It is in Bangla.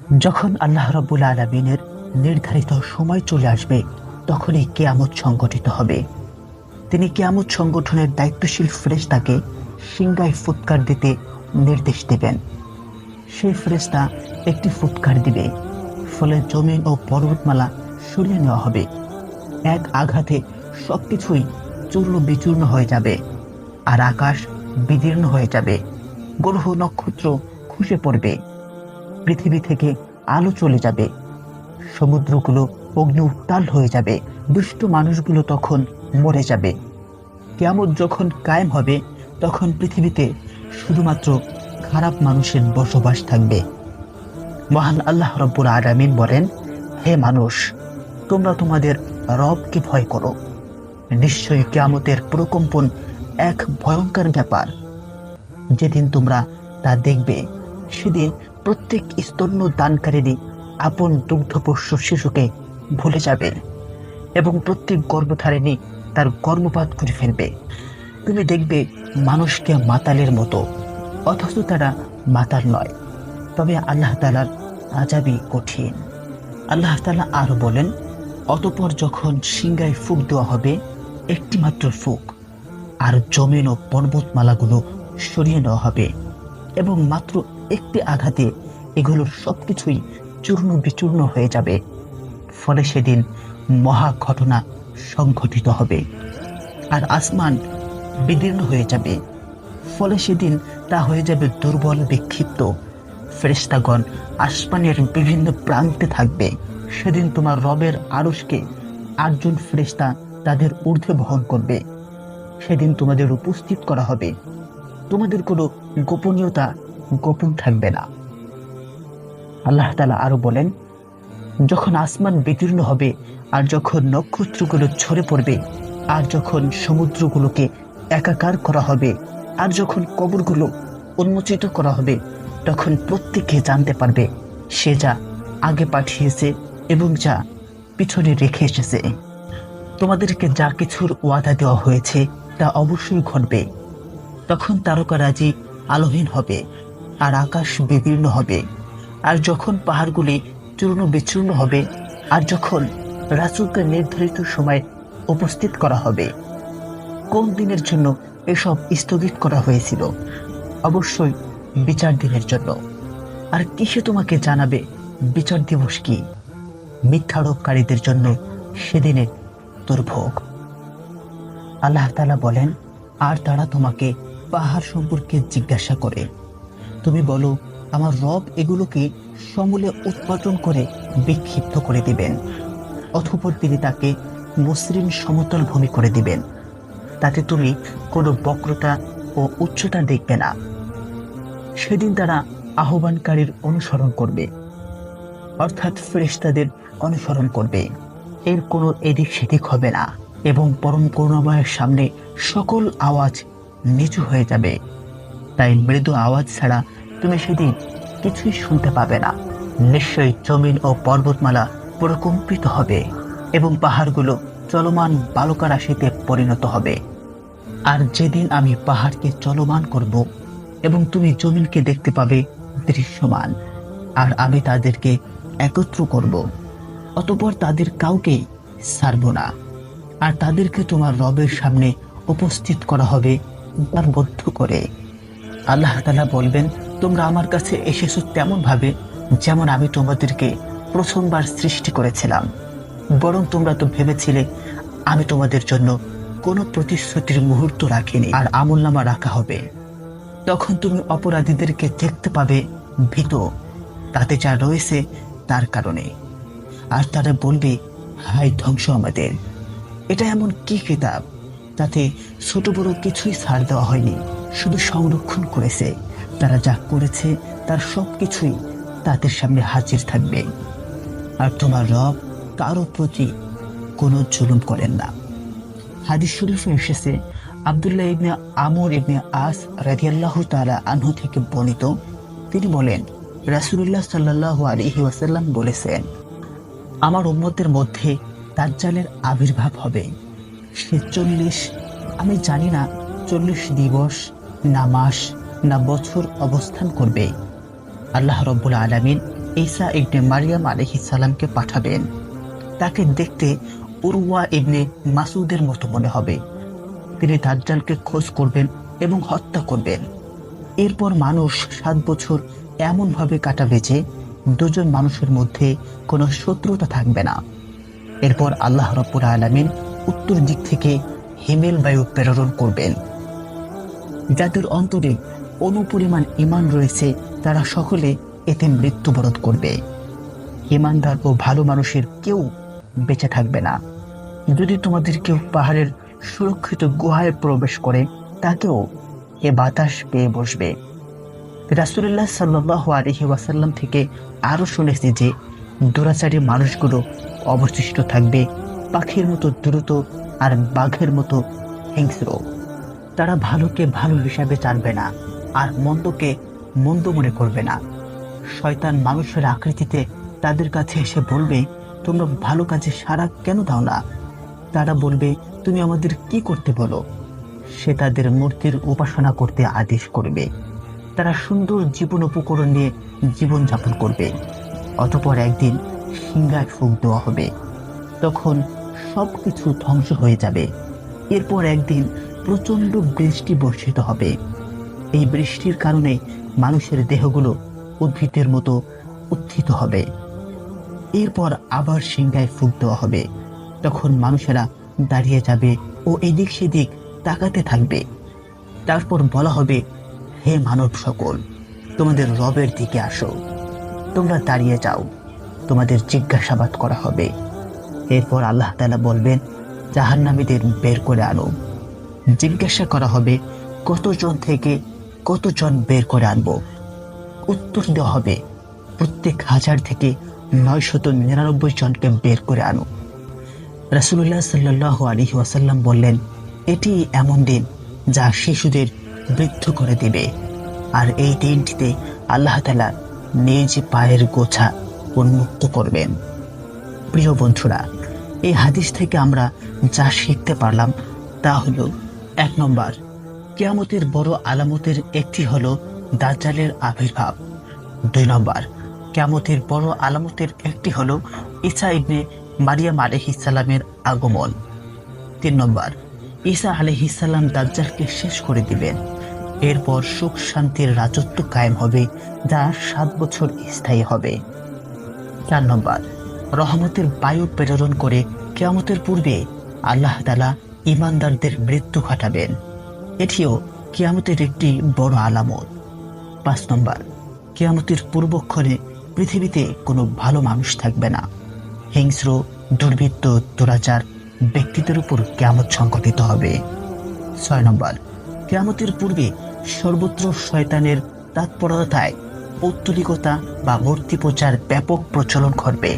যখন আল্লাহ রাব্বুল আলামিনের নির্ধারিত সময় চলে আসবে, তখনই কিয়ামত সংগঠিত হবে। তিনি কিয়ামত সংগঠনের দায়িত্বশীল ফেরেশতাকে সিংহায় ফুৎকার দিতে নির্দেশ দেবেন। সেই ফেরেশতা একটি ফুৎকার দিবে, ফলে জমিন ও পর্বতমালা সরিয়ে নেওয়া হবে। এক আঘাতে সবকিছুই চূর্ণ বিচূর্ণ হয়ে যাবে, আর আকাশ বিদীর্ণ হয়ে যাবে। গ্রহ নক্ষত্র খসে পড়বে, পৃথিবী থেকে আলো চলে যাবে, সমুদ্রগুলো অগ্নি উত্তাল হয়ে যাবে, দুষ্ট মানুষগুলো তখন মরে যাবে। কিয়ামত যখন কায়েম হবে, তখন পৃথিবীতে শুধুমাত্র খারাপ মানুষের বসবাস থাকবে। মহান আল্লাহ রাব্বুল আলামিন বলেন, হে মানুষ, তোমরা তোমাদের রবকে ভয় করো। নিশ্চয়ই কিয়ামতের প্রকম্পন এক ভয়ঙ্কর ব্যাপার। যেদিন তোমরা তা দেখবে, সেদিন প্রত্যেক স্তন্য দানকারীরই আপন দুগ্ধপোষ্য শিশুকে ভুলে যাবে, এবং প্রত্যেক গর্ভধারিণী তার গর্ভপাত করে ফেলবে। তুমি দেখবে মানুষকে মাতালের মতো, অথচ তারা মাতাল নয়, তবে আল্লাহ তাআলার আযাবই কঠিন। আল্লাহ তাআলা আরো বলেন, অতঃপর যখন সিংহায় ফুঁক দেওয়া হবে, একটি মাত্র ফুঁক, আর জমিন ও পর্বতমালাগুলো সরিয়ে নেওয়া হবে, এবং মাত্র একটি আঘাতে এগুলোর সবকিছুই চূর্ণ বিচূর্ণ হয়ে যাবে। ফলে সেদিন মহা ঘটনা সংঘটিত হবে, আর আসমান বিদীর্ণ হয়ে যাবে। ফলে সেদিন তা হয়ে যাবে দুর্বল, বিক্ষিপ্ত। ফেরেশতাগণ আসমানের বিভিন্ন প্রান্তে থাকবে। সেদিন তোমার রবের আরশকে 8 জন ফেরেশতা তাদের ঊর্ধ্বে বহন করবে। সেদিন তোমাদের উপস্থিত করা হবে, তোমাদের কোনো গোপনীয়তা গোপন থাকবে না। আল্লাহ তাআলা আরো বলেন, যখন আসমান বিদীর্ণ হবে, আর যখন নক্ষত্রগুলো ঝরে পড়বে, আর যখন সমুদ্রগুলোকে একাকার করা হবে, আর যখন কবরগুলো উন্মোচিত করা হবে, তখন প্রত্যেকে জানতে পারবে সে যা আগে পাঠিয়েছে এবং যা পিছনে রেখে এসেছে। তোমাদেরকে যা কিছুর ওয়াদা দেওয়া হয়েছে তা অবশ্যই ঘটবে। তখন তারকারাজি আলোহীন হবে, আর আকাশ বিদীর্ণ হবে, আর যখন পাহাড়গুলি চূর্ণ বিচূর্ণ হবে, আর যখন রাসূলকে নির্ধারিত সময় উপস্থিত করা হবে। কোন দিনের জন্য এসব স্থগিত করা হয়েছিল? অবশ্যই বিচার দিনের জন্য। আর কিসে তোমাকে জানাবে বিচার দিবস কি? মিথ্যারোপকারীদের জন্য সেদিনের দুর্ভোগ। আল্লাহ তাআলা বলেন, আর তারা তোমাকে পাহাড় সম্পর্কে জিজ্ঞাসা করে, তুমি বলো, আমার রব এগুলোকে সমূলে উৎপাটন করে বিক্ষিপ্ত করে দিবেন, অতঃপর তিনি তাকে মসৃণ সমতল ভূমি করে দিবেন। তাতে তুমি কোনো বক্রতা ও উচ্চতা দেখবে না। সেদিন তারা আহ্বানকারীর অনুসরণ করবে, অর্থাৎ ফেরেশতাদের অনুসরণ করবে। এর কোনো এদিক সেদিক হবে না, এবং পরম করুণাময়ের সামনে সকল আওয়াজ নিচু হয়ে যাবে। তাই মৃদু আওয়াজ ছাড়া তুমি সেদিন কিছুই শুনতে পাবে না। নিশ্চয়ই জমিন ও পর্বতমালা প্রকম্পিত হবে, এবং পাহাড়গুলো চলমান বালুকা রাশিতে পরিণত হবে। আর যেদিন আমি পাহাড়কে চলমান করব, এবং তুমি জমিনকে দেখতে পাবে দৃশ্যমান, আর আমি তাদেরকে একত্র করব, অতঃপর তাদের কাউকে ছাড়ব না, আর তাদেরকে তোমার রবের সামনে উপস্থিত করা হবে তারবদ্ধ করে। আল্লাহ তাআলা বলবেন, তোমরা আমার কাছে এসেছো তেমন ভাবে যেমন আমি তোমাদেরকে প্রথমবার সৃষ্টি করেছিলাম, বরং তোমরা তো ভেবেছিলে আমি তোমাদের জন্য কোনো প্রতিশ্রুতির মুহূর্ত রাখিনি, আর আমলনামা রাখা হবে। তখন তুমি অপরাধীদেরকে দেখতে পাবে ভীত, তাতে যা রয়েছে তার কারণে। আর তারা বলবে, হায় ধ্বংস আমাদের! এটা এমন কি কিতাব, তাতে ছোট বড় কিছুই ছাড় দেওয়া হয়নি, শুধু সংরক্ষণ করেছে। তারা যা করেছে তার সবকিছুই তাদের সামনে হাজির থাকবে। আর তোমার রব কারো প্রতি কোনো জুলুম করেন না। হাদিস শরীফে এসেছে, আব্দুল্লাহ ইবনে আমর ইবনে আস রাদিয়াল্লাহু তাআলা আনহু থেকে বর্ণিত, তিনি বলেন, রাসূলুল্লাহ সাল্লাল্লাহু আলাইহি ওয়াসাল্লাম বলেছেন, আমার উম্মতের মধ্যে দাজ্জালের আবির্ভাব হবে। সে 40, আমি জানি না 40 দিবস না মাস না বছর অবস্থান করবে। আল্লাহ রাব্বুল আলামিন ঈসা ইবনে মারিয়াম আলাইহিস সালামকে পাঠাবেন। তাকে দেখতে উরওয়া ইবনে মাসউদের মতো মনে হবে। তিনি দাজ্জালকে খোঁজ করবেন এবং হত্যা করবেন। এরপর মানুষ 7 বছর এমনভাবে কাটাবে যে দুজন মানুষের মধ্যে কোনো শত্রুতা থাকবে না। এরপর আল্লাহ রাব্বুল আলামিন উত্তর দিক থেকে হিমেল বায়ু প্রেরণ করবেন। যাদের অন্তরে অনুপরিমাণ ঈমান রয়েছে তারা সকলে এতে মৃত্যুবরণ করবে। ঈমানদার ও ভালো মানুষের কেউ বেঁচে থাকবে না। যদি তোমাদের কেউ পাহাড়ের সুরক্ষিত গুহায় প্রবেশ করে তাকেও এ বাতাস পেয়ে বসবে। রাসূলুল্লাহ সাল্লাল্লাহু আলাইহি ওয়াসাল্লাম থেকে আরো শুনেছি যে দুরাচারী মানুষগুলো অবশিষ্ট থাকবে পাখির মতো দ্রুত আর বাঘের মতো হিংস্র। তারা ভালোকে ভালো হিসাবে জানবে না আর মন্দকে মন্দ মনে করবে না। শয়তান মানুষের আকৃতিতে তাদের কাছে এসে বলবে, তোমরা ভালো কাজে সাড়া কেন দাও না? তারা বলবে, তুমি আমাদের কি করতে বলো? সে তাদের মূর্তির উপাসনা করতে আদেশ করবে। তারা সুন্দর জীবন উপকরণ নিয়ে জীবন যাপন করবে। অতঃপর একদিন সিংহায় ফুঁক দেওয়া হবে, তখন সবকিছু ধ্বংস হয়ে যাবে। এরপর একদিন প্রচন্ড বৃষ্টি বর্ষিত হবে। এই বৃষ্টির কারণে মানুষের দেহগুলো উদ্ভিদের মতো উত্থিত হবে। এরপর আবার সিংহায় ফুঁক দেওয়া হবে, তখন মানুষেরা দাঁড়িয়ে যাবে ও এদিক সেদিক তাকাতে থাকবে। তারপর বলা হবে, হে মানব সকল, তোমাদের রবের দিকে আসো। তোমরা দাঁড়িয়ে যাও, তোমাদের জিজ্ঞাসাবাদ করা হবে। এরপর আল্লাহ তাআলা বলবেন, জাহান্নামীদের বের করে আনো। জিজ্ঞাসা করা হবে, কতজন থেকে কতজন বের করে আনবো? উত্তর দেওয়া হবে, প্রত্যেক 1000 থেকে 999 জনকে বের করে আনো। রাসূলুল্লাহ সাল্লাল্লাহু আলাইহি ওয়াসাল্লাম বললেন, এটি এমন দিন যা শিশুদের বৃদ্ধ করে দিবে, আর এই দিনটিতে আল্লাহ তাআলা নিজ পায়ের গোছা উন্মুক্ত করবেন। প্রিয় বন্ধুরা, এই হাদিস থেকে আমরা যা শিখতে পারলাম তা হলো, 1 নম্বর, কিয়ামতের বড় আলামতের একটি হলো দাজ্জালের আবির্ভাব। 2 নম্বর, কিয়ামতের বড় আলামতের একটি হলো ঈসা ইবনে মারিয়াম আলাইহিস সালামের আগমন। 3 নম্বর, ঈসা আলাইহিস সালাম দাজ্জালকে শেষ করে দিবেন। এরপর সুখ শান্তির রাজত্ব কায়েম হবে যা 7 বছর স্থায়ী হবে। 4 নম্বর, রহমতের বায়ু প্রেরণ করে কিয়ামতের পূর্বে আল্লাহ তাআলা ঈমানদারদের মৃত্যু ঘটাবেন। এটিও কিয়ামতের একটি বড় আলামত। 5 নম্বর, কিয়ামতের পূর্বক্ষণে পৃথিবীতে কোনো ভালো মানুষ থাকবে না। হিংস্র, দুর্বৃত্ত, দুরাচার ব্যক্তিদের উপর কিয়ামত সংঘটিত হবে। 6 নম্বর, কিয়ামতের পূর্বে সর্বত্র শয়তানের তৎপরতায় পৌত্তলিকতা বা মূর্তি পূজার ব্যাপক প্রচলন ঘটবে।